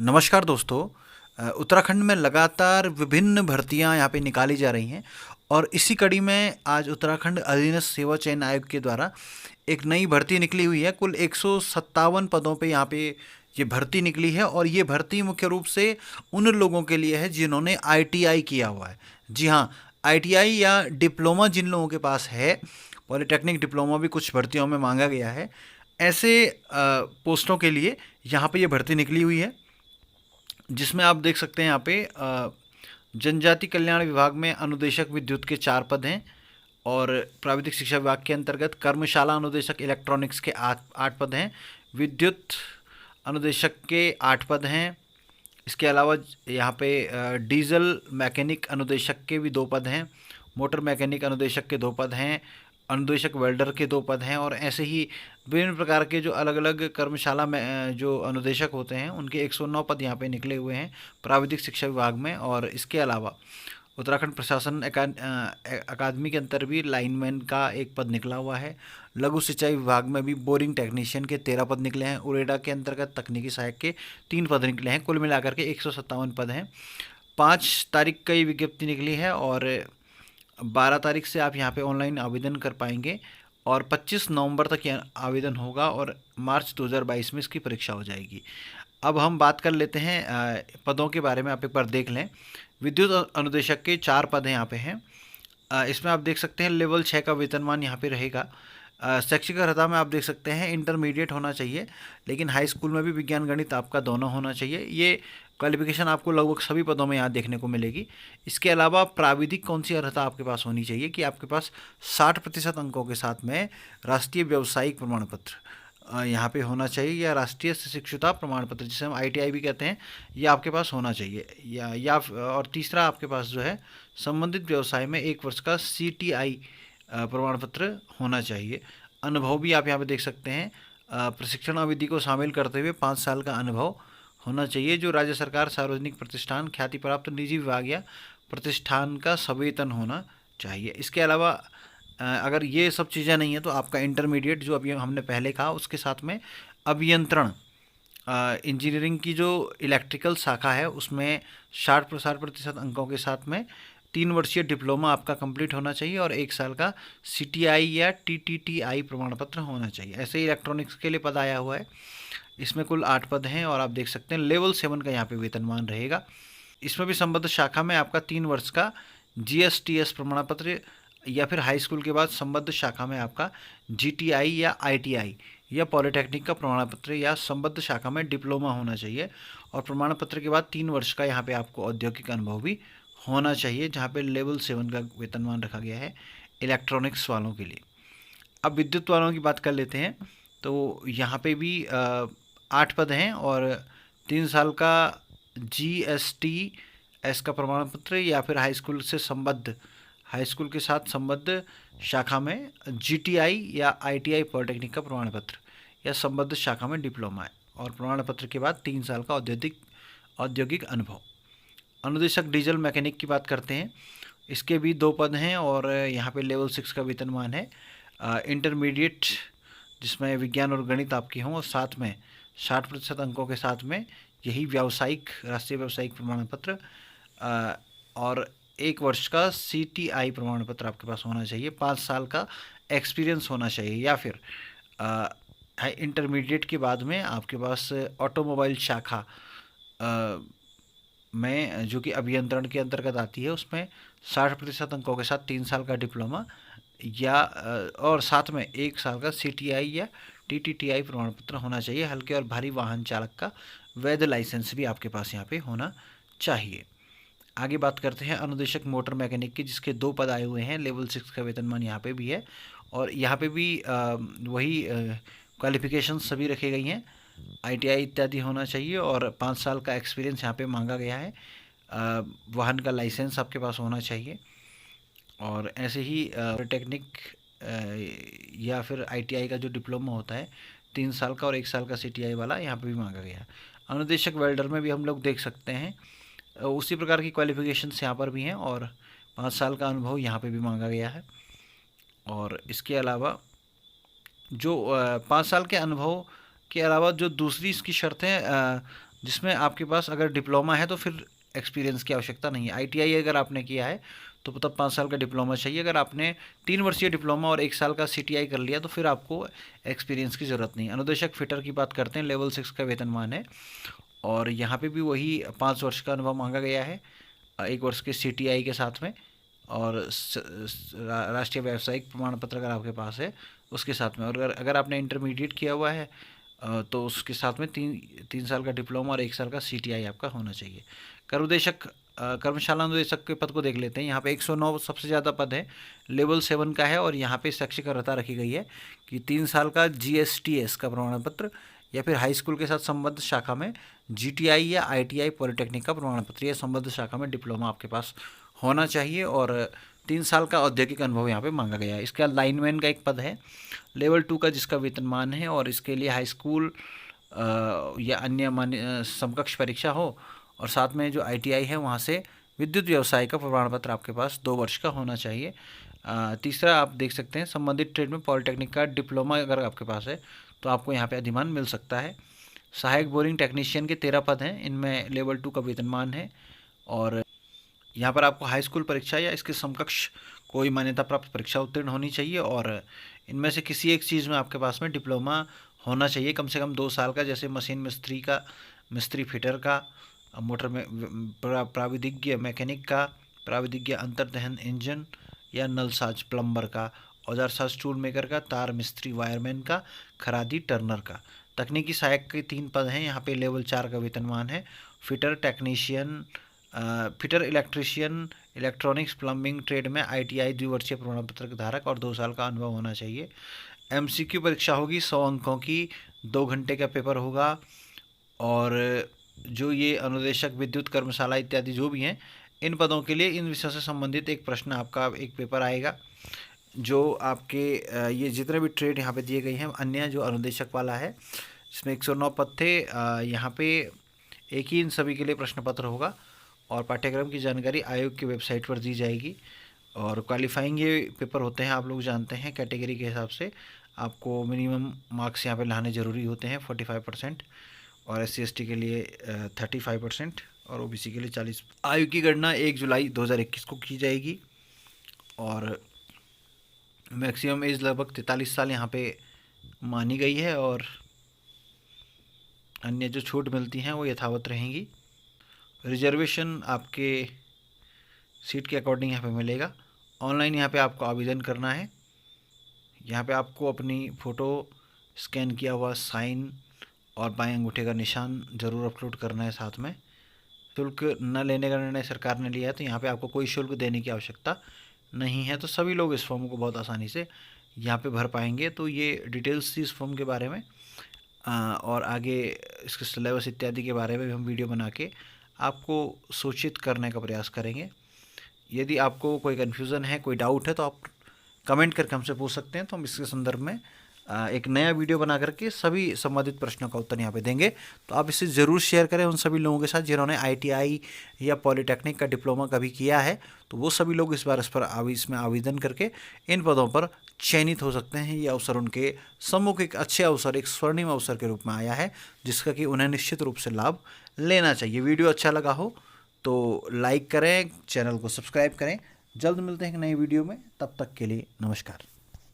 नमस्कार दोस्तों। उत्तराखंड में लगातार विभिन्न भर्तियां यहाँ पे निकाली जा रही हैं और इसी कड़ी में आज उत्तराखंड अधीनस्थ सेवा चयन आयोग के द्वारा एक नई भर्ती निकली हुई है। कुल 157 पदों पे यहाँ पे ये भर्ती निकली है और ये भर्ती मुख्य रूप से उन लोगों के लिए है जिन्होंने आईटीआई किया हुआ है। जी हाँ, आईटीआई या डिप्लोमा जिन लोगों के पास है, पॉलिटेक्निक डिप्लोमा भी कुछ भर्तियों में मांगा गया है। ऐसे पोस्टों के लिए यहाँ पे ये भर्ती निकली हुई है, जिसमें आप देख सकते हैं यहाँ पे जनजाति कल्याण विभाग में अनुदेशक विद्युत के 4 पद हैं और प्राविधिक शिक्षा विभाग के अंतर्गत कर्मशाला अनुदेशक इलेक्ट्रॉनिक्स के 8 पद हैं। विद्युत अनुदेशक के 8 पद हैं। इसके अलावा यहाँ पे डीजल मैकेनिक अनुदेशक के भी 2 पद हैं। मोटर मैकेनिक अनुदेशक के 2 पद हैं। अनुदेशक वेल्डर के 2 पद हैं और ऐसे ही विभिन्न प्रकार के जो अलग अलग कर्मशाला में जो अनुदेशक होते हैं उनके 109 पद यहाँ पे निकले हुए हैं प्राविधिक शिक्षा विभाग में। और इसके अलावा उत्तराखंड प्रशासन अकादमी के अंतर भी लाइनमैन का 1 पद निकला हुआ है। लघु सिंचाई विभाग में भी बोरिंग टेक्नीशियन के 13 पद निकले हैं। उरेडा के अंतर्गत तकनीकी सहायक के 3 पद निकले हैं। कुल मिलाकर के 157 पद हैं। 5 तारीख का ये विज्ञप्ति निकली है और 12 तारीख से आप यहाँ पे ऑनलाइन आवेदन कर पाएंगे और 25 नवंबर तक ये आवेदन होगा और मार्च 2022 में इसकी परीक्षा हो जाएगी। अब हम बात कर लेते हैं पदों के बारे में। आप एक बार देख लें। विद्युत अनुदेशक के 4 पद यहाँ पे हैं। इसमें आप देख सकते हैं लेवल 6 का वेतनमान यहाँ पे रहेगा। शैक्षिक अर्हता में आप देख सकते हैं इंटरमीडिएट होना चाहिए, लेकिन हाई स्कूल में भी विज्ञान गणित आपका दोनों होना चाहिए। ये क्वालिफिकेशन आपको लगभग सभी पदों में यहाँ देखने को मिलेगी। इसके अलावा प्राविधिक कौन सी अर्हता आपके पास होनी चाहिए कि आपके पास 60% अंकों के साथ में राष्ट्रीय व्यावसायिक प्रमाण पत्र यहाँ पे होना चाहिए या राष्ट्रीय शिक्षुता प्रमाण पत्र जिसे हम आईटीआई भी कहते हैं, ये आपके पास होना चाहिए। और तीसरा आपके पास जो है संबंधित व्यवसाय में 1 वर्ष का सीटीआई प्रमाण पत्र होना चाहिए। अनुभव भी आप यहाँ पे देख सकते हैं। प्रशिक्षण अवधि को शामिल करते हुए 5 साल का अनुभव होना चाहिए जो राज्य सरकार, सार्वजनिक प्रतिष्ठान, ख्याति प्राप्त निजी विभाग या प्रतिष्ठान का सवेतन होना चाहिए। इसके अलावा अगर ये सब चीज़ें नहीं है तो आपका इंटरमीडिएट जो अभी हमने पहले कहा उसके साथ में अभियंत्रण इंजीनियरिंग की जो इलेक्ट्रिकल शाखा है उसमें 60% अंकों के साथ में 3 वर्षीय डिप्लोमा आपका कंप्लीट होना चाहिए और 1 साल का सीटीआई या टीटीटीआई प्रमाण पत्र होना चाहिए। ऐसे ही इलेक्ट्रॉनिक्स के लिए पद आया हुआ है। इसमें कुल 8 पद हैं और आप देख सकते हैं लेवल 7 का यहाँ पे वेतनमान रहेगा। इसमें भी संबद्ध शाखा में आपका 3 वर्ष का जीएसटीएस प्रमाण पत्र या फिर हाई स्कूल के बाद संबद्ध शाखा में आपका जीटीआई या आईटीआई या पॉलिटेक्निक का प्रमाण पत्र या संबद्ध शाखा में डिप्लोमा होना चाहिए। और प्रमाण पत्र के बाद 3 वर्ष का यहाँ पे आपको औद्योगिक अनुभव भी होना चाहिए, जहाँ पे लेवल 7 का वेतनमान रखा गया है इलेक्ट्रॉनिक्स वालों के लिए। अब विद्युत वालों की बात कर लेते हैं। तो यहाँ पे भी 8 पद हैं और 3 साल का जीएसटीएस का प्रमाण पत्र या फिर हाई स्कूल के साथ संबद्ध शाखा में जीटीआई या आईटीआई पॉलिटेक्निक का प्रमाण पत्र या संबद्ध शाखा में डिप्लोमा है और प्रमाण पत्र के बाद 3 साल का औद्योगिक अनुभव। अनुदेशक डीजल मैकेनिक की बात करते हैं। इसके भी 2 पद हैं और यहाँ पे लेवल 6 का वेतनमान है। इंटरमीडिएट जिसमें विज्ञान और गणित आपकी हों और साथ में 60% अंकों के साथ में यही राष्ट्रीय व्यावसायिक प्रमाण पत्र और 1 वर्ष का सीटीआई प्रमाण पत्र आपके पास होना चाहिए। 5 साल का एक्सपीरियंस होना चाहिए या फिर इंटरमीडिएट के बाद में आपके पास ऑटोमोबाइल शाखा में जो कि अभियंत्रण के अंतर्गत आती है उसमें 60% अंकों के साथ 3 साल का डिप्लोमा या और साथ में 1 साल का सीटीआई या टीटीटीआई प्रमाण पत्र होना चाहिए। हल्के और भारी वाहन चालक का वैध लाइसेंस भी आपके पास यहाँ पे होना चाहिए। आगे बात करते हैं अनुदेशक मोटर मैकेनिक की, जिसके 2 पद आए हुए हैं। लेवल 6 का वेतनमान यहाँ पे भी है और यहाँ पे भी वही क्वालिफिकेशन सभी रखी गई हैं। आईटीआई इत्यादि होना चाहिए और 5 साल का एक्सपीरियंस यहाँ पे मांगा गया है। वाहन का लाइसेंस आपके पास होना चाहिए और ऐसे ही पॉलिटेक्निक या फिर आईटीआई का जो डिप्लोमा होता है 3 साल का और 1 साल का सीटीआई वाला यहाँ पे भी मांगा गया है। अनुदेशक वेल्डर में भी हम लोग देख सकते हैं उसी प्रकार की क्वालिफिकेशंस यहाँ पर भी हैं और 5 साल का अनुभव यहाँ पे भी मांगा गया है। और इसके अलावा जो 5 साल के अनुभव के अलावा जो दूसरी इसकी शर्त है जिसमें आपके पास अगर डिप्लोमा है तो फिर एक्सपीरियंस की आवश्यकता नहीं है। आईटीआई अगर आपने किया है तो तब 5 साल का डिप्लोमा चाहिए। अगर आपने 3 वर्षीय डिप्लोमा और 1 साल का सीटीआई कर लिया तो फिर आपको एक्सपीरियंस की ज़रूरत नहीं। अनुदेशक फिटर की बात करते हैं, लेवल 6 का वेतनमान है और यहाँ पे भी वही 5 वर्ष का अनुभव मांगा गया है, 1 वर्ष के सीटीआई के साथ में, और राष्ट्रीय व्यावसायिक प्रमाण पत्र अगर आपके पास है उसके साथ में। और अगर आपने इंटरमीडिएट किया हुआ है तो उसके साथ में 3 साल का डिप्लोमा और 1 साल का सीटीआई आपका होना चाहिए। कर्मदेशक कर्मशाला अनुदेशक के पद को देख लेते हैं। यहाँ पे 109 सबसे ज़्यादा पद है, लेवल 7 का है और यहाँ पे शैक्षिक अर्हता रखी गई है कि 3 साल का जीएसटीएस का प्रमाण पत्र या फिर हाई स्कूल के साथ संबद्ध शाखा में जीटीआई या आईटीआई पॉलिटेक्निक का प्रमाण पत्र या संबद्ध शाखा में डिप्लोमा आपके पास होना चाहिए और 3 साल का औद्योगिक अनुभव यहाँ पे मांगा गया है। इसके बाद लाइनमैन का एक पद है लेवल 2 का जिसका वेतनमान है और इसके लिए हाई स्कूल या अन्य मान्य समकक्ष परीक्षा हो और साथ में जो आईटीआई है वहाँ से विद्युत व्यवसाय का प्रमाण पत्र आपके पास 2 वर्ष का होना चाहिए। तीसरा आप देख सकते हैं संबंधित ट्रेड में पॉलिटेक्निक का डिप्लोमा अगर आपके पास है तो आपको यहाँ पे अधिमान मिल सकता है। सहायक बोरिंग टेक्नीशियन के 13 पद हैं, इनमें लेवल 2 का वेतनमान है और यहाँ पर आपको हाई स्कूल परीक्षा या इसके समकक्ष कोई मान्यता प्राप्त परीक्षा उत्तीर्ण होनी चाहिए और इनमें से किसी एक चीज़ में आपके पास में डिप्लोमा होना चाहिए कम से कम 2 साल का, जैसे मशीन मिस्त्री का, मिस्त्री फिटर का, मोटर में प्राविधिज्ञ मैकेनिक का, प्राविधिज्ञ अंतर्दहन इंजन या नलसाज प्लम्बर का, औजार साज टूल मेकर का, तार मिस्त्री वायरमैन का, खरादी टर्नर का। तकनीकी सहायक के 3 पद हैं, यहाँ पे लेवल 4 का वेतनमान है। Fitter technician, fitter electrician, electronics plumbing trade में आईटीआई द्विवर्षीय प्रमाण पत्र धारक और 2 साल का अनुभव होना चाहिए। एमसीक्यू परीक्षा होगी 100 अंकों की, 2 घंटे का पेपर होगा और जो ये अनुदेशक विद्युत कर्मशाला इत्यादि जो भी हैं इन पदों के लिए इन विषयों से संबंधित एक प्रश्न आपका एक पेपर आएगा जो आपके ये जितने भी ट्रेड यहाँ पे दिए गए हैं अन्य जो अनुदेशक वाला है जिसमें 109 पद थे, यहाँ पे एक ही इन सभी के लिए प्रश्न पत्र होगा और पाठ्यक्रम की जानकारी आयोग की वेबसाइट पर दी जाएगी। और क्वालिफाइंग ये पेपर होते हैं, आप लोग जानते हैं कैटेगरी के हिसाब से आपको मिनिमम मार्क्स यहाँ पे लाने ज़रूरी होते हैं 45% और SC/ST के लिए 35% और OBC के लिए 40। आयु की गणना 1 जुलाई 2021 को की जाएगी और मैक्सिमम एज लगभग 43 साल यहाँ पे मानी गई है और अन्य जो छूट मिलती हैं वो यथावत रहेंगी। रिजर्वेशन आपके सीट के अकॉर्डिंग यहाँ पे मिलेगा। ऑनलाइन यहाँ पे आपको आवेदन करना है। यहाँ पे आपको अपनी फ़ोटो स्कैन किया हुआ साइन और बाएं अंगूठे का निशान ज़रूर अपलोड करना है साथ में। शुल्क न लेने का निर्णय सरकार ने लिया है तो यहाँ पे आपको कोई शुल्क देने की आवश्यकता नहीं है, तो सभी लोग इस फॉर्म को बहुत आसानी से यहाँ पे भर पाएंगे। तो ये डिटेल्स थी इस फॉर्म के बारे में और आगे इसके सिलेबस इत्यादि के बारे में भी हम वीडियो बना के आपको सूचित करने का प्रयास करेंगे। यदि आपको कोई कन्फ्यूज़न है, कोई डाउट है तो आप कमेंट करके हमसे पूछ सकते हैं, तो हम इसके संदर्भ में एक नया वीडियो बना करके सभी संबंधित प्रश्नों का उत्तर यहाँ पे देंगे। तो आप इसे ज़रूर शेयर करें उन सभी लोगों के साथ जिन्होंने आईटीआई या पॉलिटेक्निक का डिप्लोमा कभी किया है, तो वो सभी लोग इस बार इसमें आवेदन करके इन पदों पर चयनित हो सकते हैं। ये अवसर उनके सम्मुख एक अच्छे अवसर, एक स्वर्णिम अवसर के रूप में आया है जिसका कि उन्हें निश्चित रूप से लाभ लेना चाहिए। वीडियो अच्छा लगा हो तो लाइक करें, चैनल को सब्सक्राइब करें। जल्द मिलते हैं एक नई वीडियो में, तब तक के लिए नमस्कार।